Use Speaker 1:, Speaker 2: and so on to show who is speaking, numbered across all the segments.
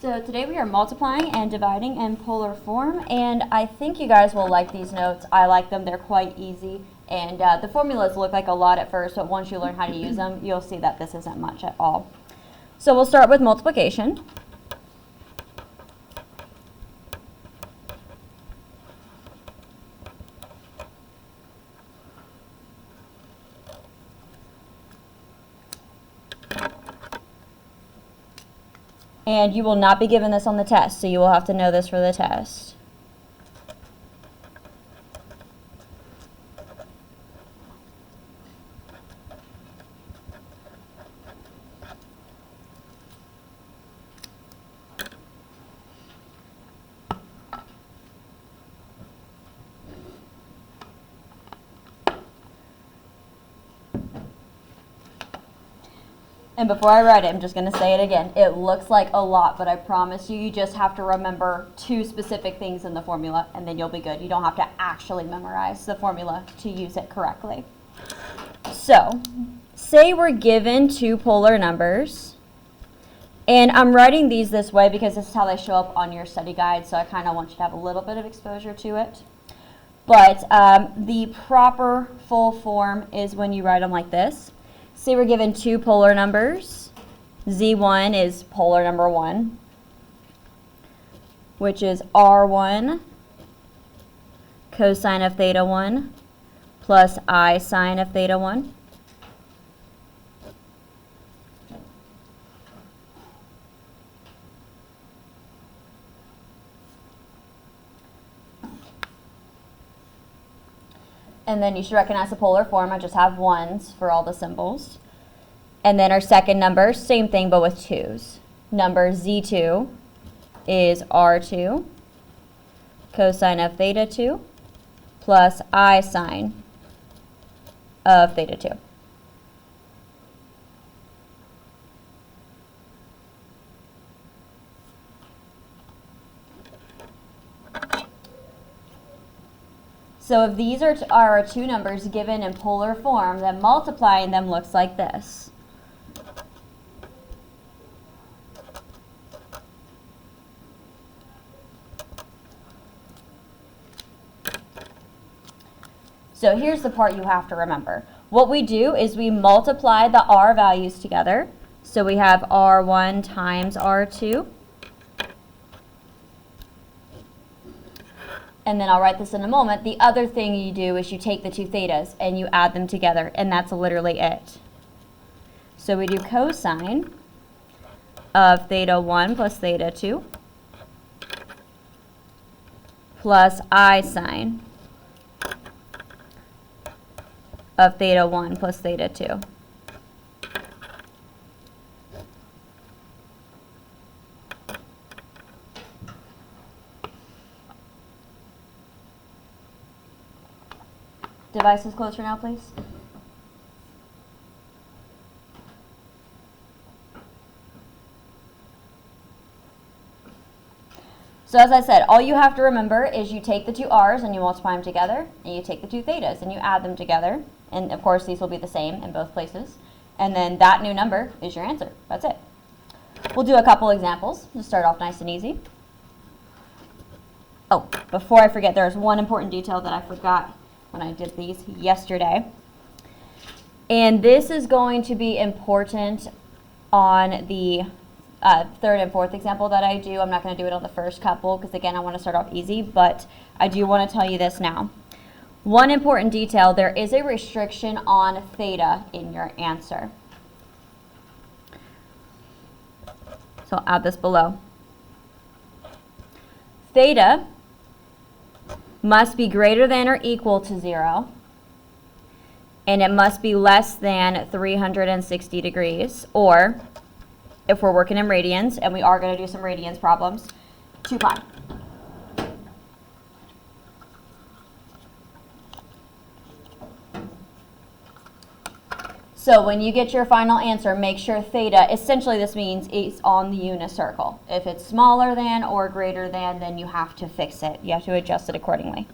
Speaker 1: So today we are multiplying and dividing in polar form, and I think you guys will like these notes. I like them. They're quite easy, and the formulas look like a lot at first, but once you learn how to use them, you'll see that this isn't much at all. So we'll start with multiplication. And you will not be given this on the test, so you will have to know this for the test. And before I write it, I'm just going to say it again. It looks like a lot, but I promise you, you just have to remember two specific things in the formula, and then you'll be good. You don't have to actually memorize the formula to use it correctly. So, say we're given two polar numbers, and I'm writing these this way because this is how they show up on your study guide, so I kind of want you to have a little bit of exposure to it. But the proper full form is when you write them like this. Say we're given two polar numbers. Z1 is polar number 1, which is R1 cosine of theta 1 plus I sine of theta 1. And then you should recognize the polar form. I just have 1s for all the symbols. And then our second number, same thing but with 2s. Number Z2 is R2 cosine of theta 2 plus I sine of theta 2. So if these are our two numbers given in polar form, then multiplying them looks like this. So here's the part you have to remember. What we do is we multiply the R values together. So we have R1 times R2. And then I'll write this in a moment. The other thing you do is you take the two thetas and you add them together, and that's literally it. So we do cosine of theta 1 plus theta 2 plus I sine of theta 1 plus theta 2. Devices closed for now, please. So as I said, all you have to remember is you take the two R's and you multiply them together, and you take the two thetas and you add them together. And of course, these will be the same in both places. And then that new number is your answer. That's it. We'll do a couple examples to start off nice and easy. Oh, before I forget, there's one important detail that I forgot when I did these yesterday. And this is going to be important on the third and fourth example that I do. I'm not going to do it on the first couple because, again, I want to start off easy, but I do want to tell you this now. One important detail, there is a restriction on theta in your answer. So I'll add this below. Theta must be greater than or equal to 0, and it must be less than 360 degrees, or if we're working in radians, and we are going to do some radians problems, 2 pi. So when you get your final answer, make sure theta, essentially this means it's on the unit circle. If it's smaller than or greater than, then you have to fix it. You have to adjust it accordingly.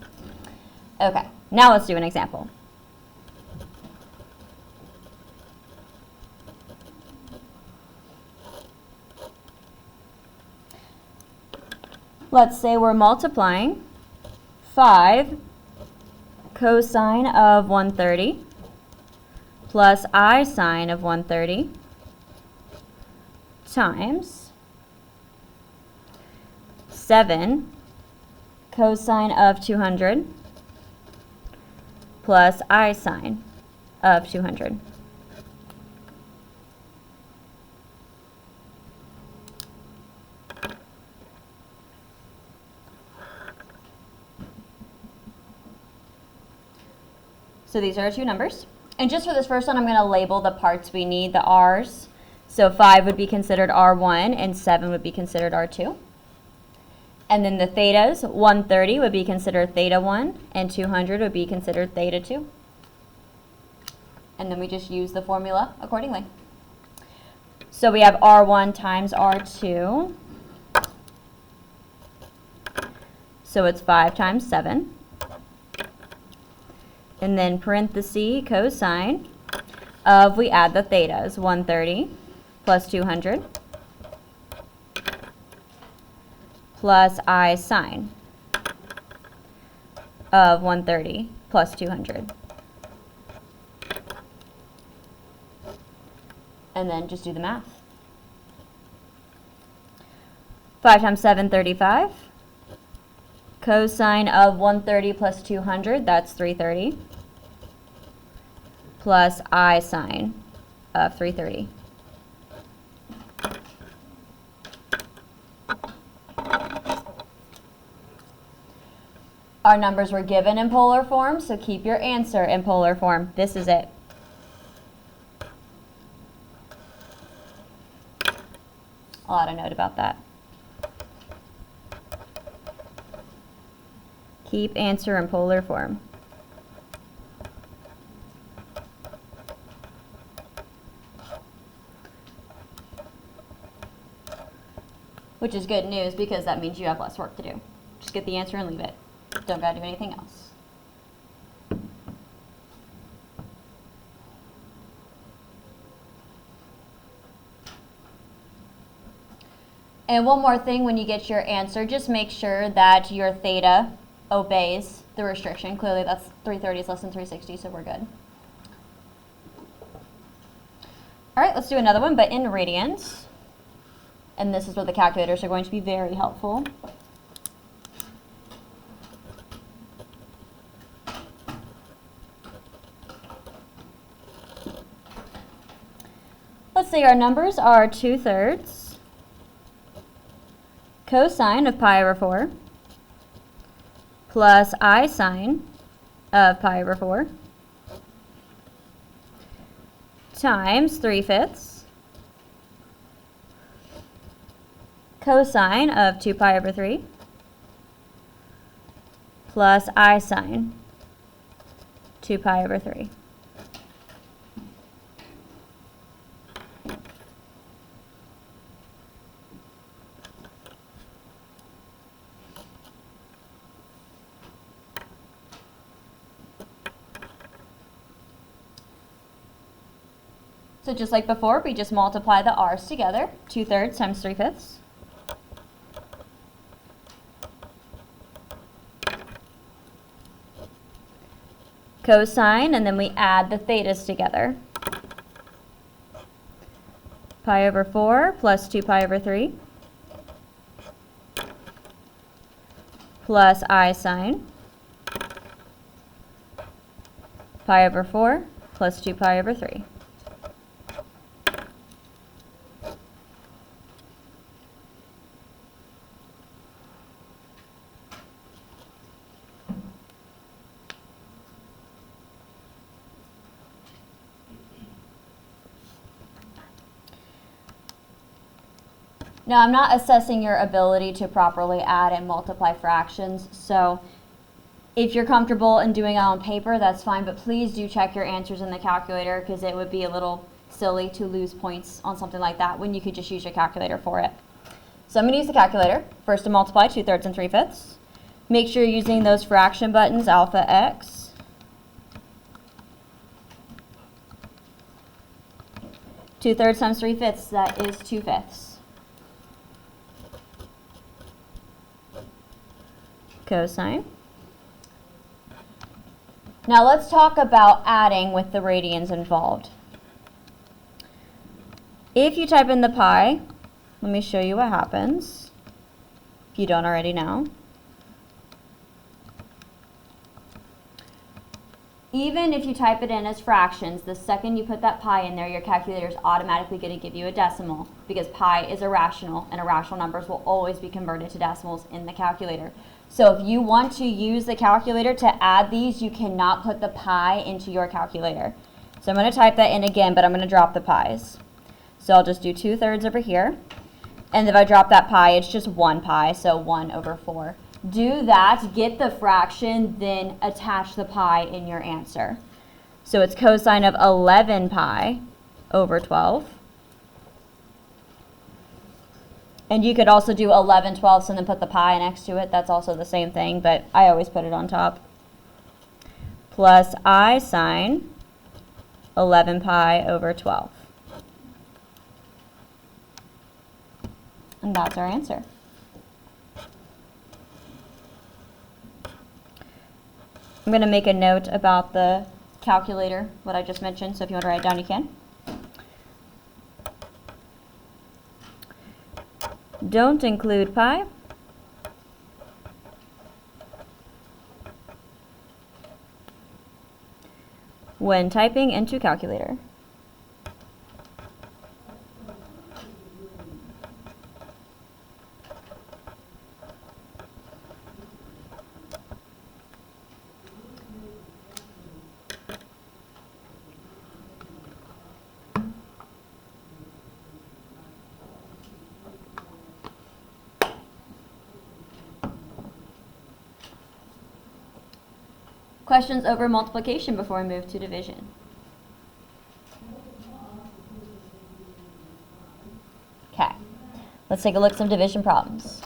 Speaker 1: Okay, now let's do an example. let's say we're multiplying 5 cosine of 130 plus I sine of 130 times 7 cosine of 200 plus I sine of 200. So these are our two numbers. And just for this first one, I'm going to label the parts we need, the R's. So 5 would be considered R1 and 7 would be considered R2. And then the thetas, 130 would be considered theta 1 and 200 would be considered theta 2. And then we just use the formula accordingly. So we have R1 times R2. So it's 5 times 7. And then parenthesis cosine of, we add the thetas, 130 plus 200 plus I sine of 130 plus 200. And then just do the math. 5 times 7, 35. Cosine of 130 plus 200, that's 330, plus I sine of 330. Our numbers were given in polar form, so keep your answer in polar form. This is it. I'll add a note about that. Keep answer in polar form. Which is good news because that means you have less work to do. Just get the answer and leave it. Don't gotta do anything else. And one more thing, when you get your answer, just make sure that your theta obeys the restriction. Clearly that's 330 is less than 360, so we're good. All right, let's do another one, but in radians. And this is where the calculators are going to be very helpful. Let's say our numbers are 2/3 cosine of pi over 4 plus I sine of pi over 4 times 3/5 cosine of 2 pi over 3 plus I sine 2 pi over 3. So just like before, we just multiply the r's together. 2/3 times 3/5. Cosine, and then we add the thetas together. Pi over 4 plus 2 pi over 3 plus I sine pi over 4 plus 2 pi over 3. Now, I'm not assessing your ability to properly add and multiply fractions, so if you're comfortable in doing it on paper, that's fine, but please do check your answers in the calculator because it would be a little silly to lose points on something like that when you could just use your calculator for it. So I'm going to use the calculator first to multiply 2/3 and 3/5. Make sure you're using those fraction buttons, alpha x. Two-thirds times 3/5, that is 2/5. cosine. Now let's talk about adding with the radians involved. If you type in the pi, let me show you what happens, if you don't already know. Even if you type it in as fractions, the second you put that pi in there, your calculator is automatically going to give you a decimal because pi is irrational, and irrational numbers will always be converted to decimals in the calculator. So if you want to use the calculator to add these, you cannot put the pi into your calculator. So I'm going to type that in again, but I'm going to drop the pi's. So I'll just do 2/3 over here. And if I drop that pi, it's just 1 pi, so 1 over 4. Do that, get the fraction, then attach the pi in your answer. So it's cosine of 11 pi over 12. And you could also do 11/12 and then put the pi next to it. That's also the same thing, but I always put it on top. Plus I sine 11 pi over 12. And that's our answer. I'm going to make a note about the calculator, what I just mentioned, so if you want to write it down, you can. Don't include pi. When typing into calculator. Questions over multiplication before we move to division? Okay, let's take a look at some division problems.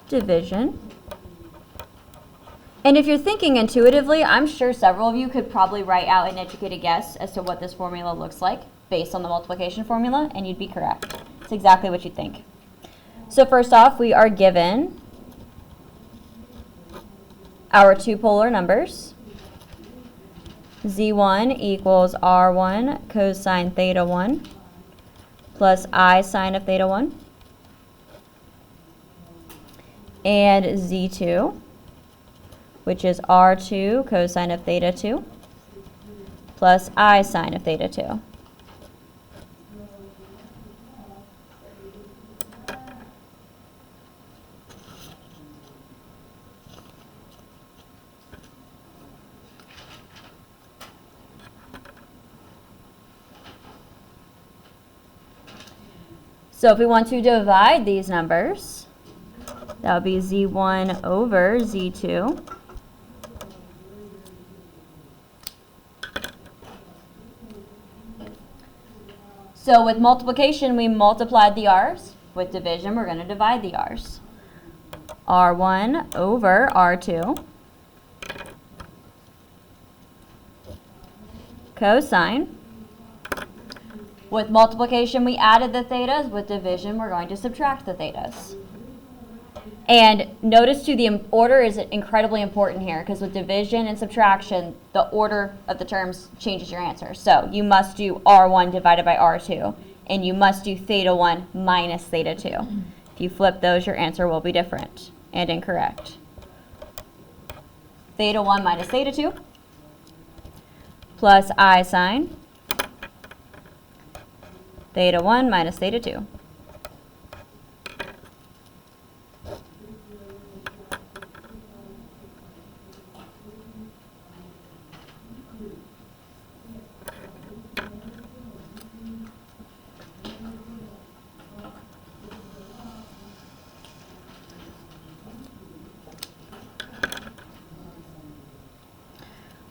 Speaker 1: Division. And if you're thinking intuitively, I'm sure several of you could probably write out an educated guess as to what this formula looks like based on the multiplication formula, and you'd be correct. It's exactly what you think. So first off, we are given our two polar numbers. Z1 equals R1 cosine theta 1 plus I sine of theta 1. And Z2, which is R2 cosine of theta 2 plus I sine of theta 2. So if we want to divide these numbers, that would be Z1 over Z2. So with multiplication, we multiplied the r's. With division, we're going to divide the r's. R1 over R2 cosine. With multiplication, we added the thetas. With division, we're going to subtract the thetas. And notice too, the order is incredibly important here because with division and subtraction, the order of the terms changes your answer. So you must do R1 divided by R2, and you must do theta 1 minus theta 2. If you flip those, your answer will be different and incorrect. Theta 1 minus theta 2 plus I sine theta 1 minus theta 2.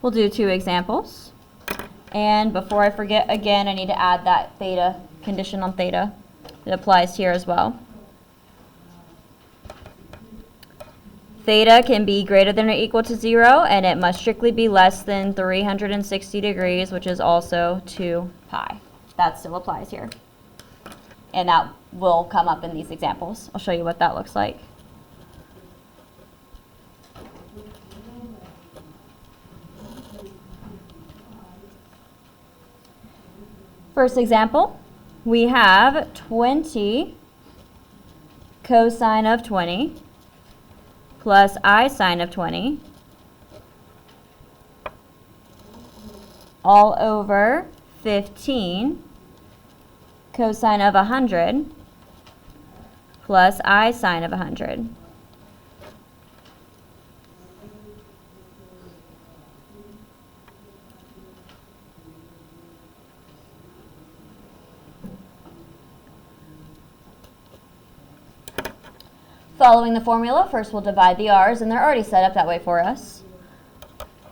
Speaker 1: We'll do two examples. And before I forget, again, I need to add that theta condition on theta. It applies here as well. Theta can be greater than or equal to 0, and it must strictly be less than 360 degrees, which is also 2 pi. That still applies here. And that will come up in these examples. I'll show you what that looks like. First example, we have 20 cosine of 20 plus I sine of 20 all over 15 cosine of 100 plus I sine of 100. Following the formula, first we'll divide the r's, and they're already set up that way for us.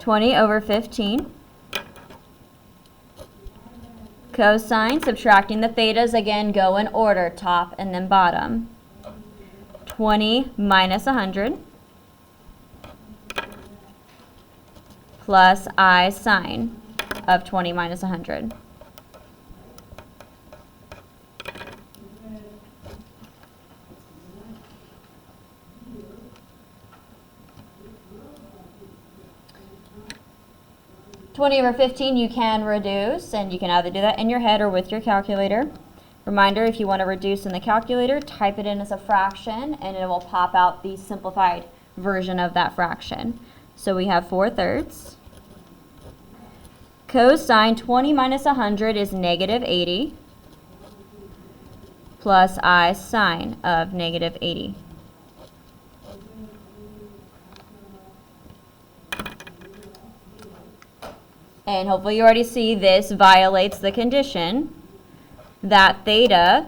Speaker 1: 20 over 15. Cosine, subtracting the thetas, again, go in order, top and then bottom. 20 minus 100 plus I sine of 20 minus 100. Over 15 you can reduce, and you can either do that in your head or with your calculator. Reminder, if you want to reduce in the calculator, type it in as a fraction and it will pop out the simplified version of that fraction. So we have 4/3. Cosine 20 minus 100 is negative 80 plus I sine of negative 80. And hopefully you already see this violates the condition that theta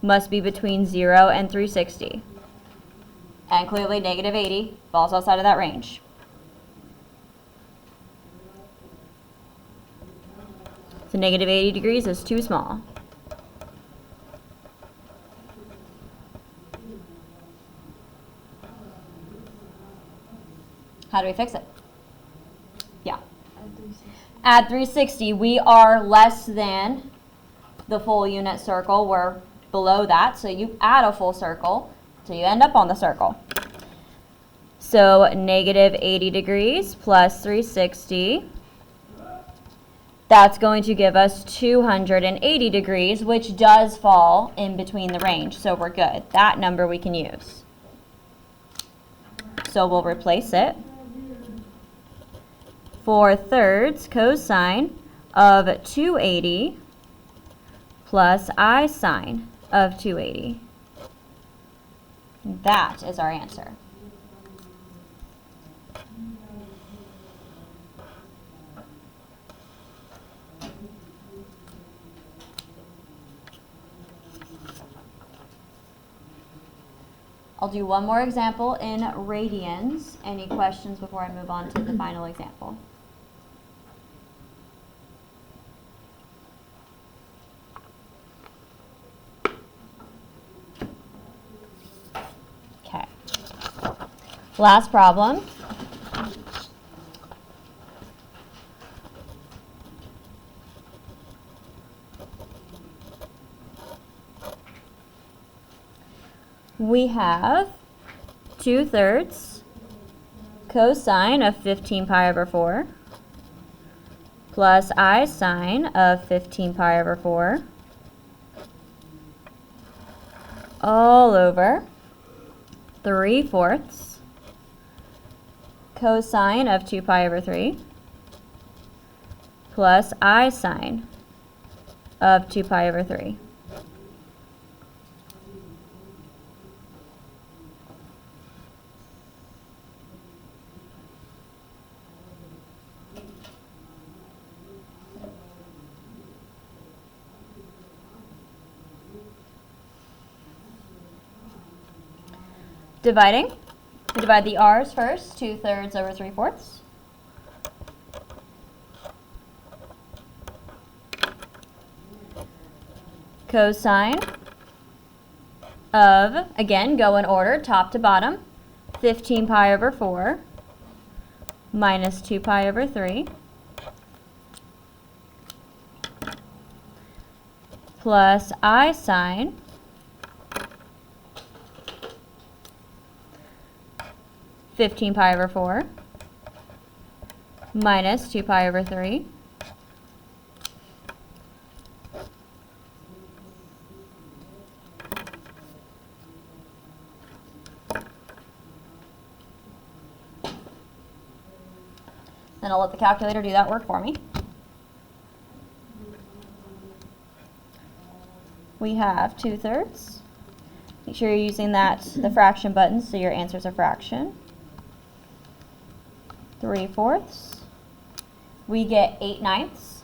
Speaker 1: must be between 0 and 360. And clearly negative 80 falls outside of that range. So negative 80 degrees is too small. How do we fix it? Yeah. Add 360. We are less than the full unit circle. We're below that, so you add a full circle till you end up on the circle. So negative 80 degrees plus 360. That's going to give us 280 degrees, which does fall in between the range, so we're good. That number we can use. So we'll replace it. 4/3 cosine of 280 plus I sine of 280. That is our answer. I'll do one more example in radians. Any questions before I move on to the final example? Okay. Last problem. We have 2/3 cosine of 15 pi over 4 plus I sine of 15 pi over 4 all over 3/4 cosine of 2 pi over 3 plus I sine of 2 pi over 3. Dividing. We divide the r's first, 2/3 over 3/4. Cosine of, again, go in order, top to bottom, 15 pi over 4 minus 2 pi over 3 plus I sine (15 pi over 4) minus 2 pi over 3 Then I'll let the calculator do that work for me. We have 2/3. Make sure you're using the fraction button so your answer's a fraction. 3/4. We get 8/9.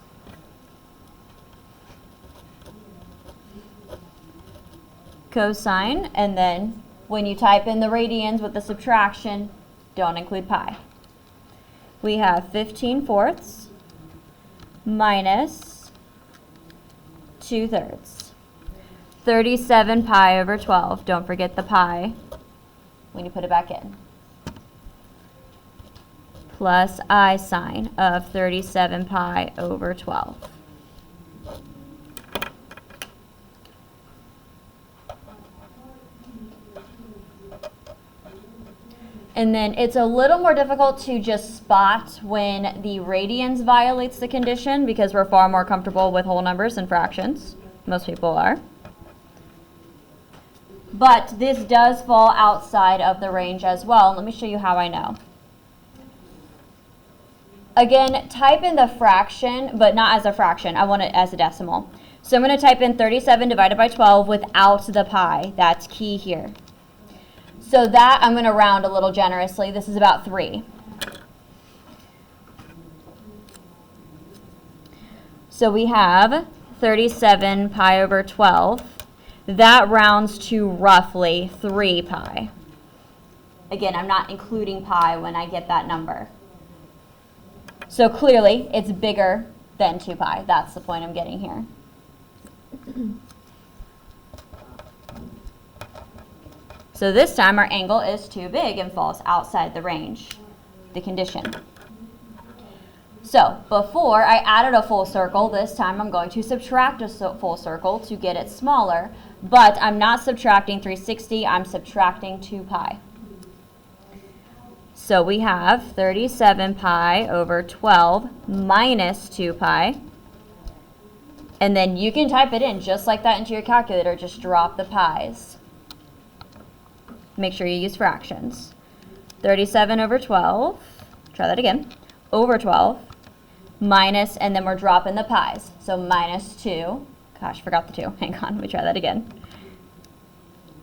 Speaker 1: Cosine, and then when you type in the radians with the subtraction, don't include pi. We have 15/4 minus 2/3. 37 pi over 12. Don't forget the pi when you put it back in. Plus I sine of 37 pi over 12. And then it's a little more difficult to just spot when the radians violates the condition because we're far more comfortable with whole numbers and fractions. Most people are. But this does fall outside of the range as well. Let me show you how I know. Again, type in the fraction, but not as a fraction. I want it as a decimal. So I'm going to type in 37 divided by 12 without the pi. That's key here. So that, I'm going to round a little generously. This is about 3. So we have 37 pi over 12. That rounds to roughly 3 pi. Again, I'm not including pi when I get that number. So clearly, it's bigger than 2 pi. That's the point I'm getting here. So this time our angle is too big and falls outside the range, the condition. So before I added a full circle, this time I'm going to subtract a full circle to get it smaller, but I'm not subtracting 360, I'm subtracting 2 pi. So we have 37 pi over 12 minus 2 pi. And then you can type it in just like that into your calculator, just drop the pi's. Make sure you use fractions. 37 over 12, try that again, over 12, minus, and then we're dropping the pi's. So minus 2, gosh, forgot the 2, hang on, let me try that again.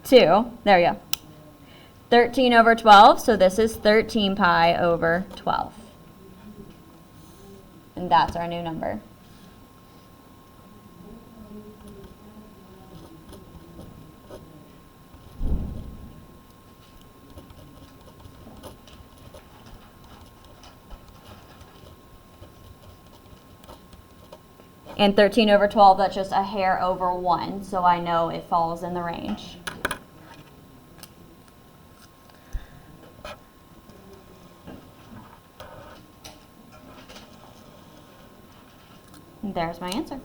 Speaker 1: 2, there we go. 13 over 12, so this is 13 pi over 12. And that's our new number. And 13 over 12, that's just a hair over 1, so I know it falls in the range. And there's my answer.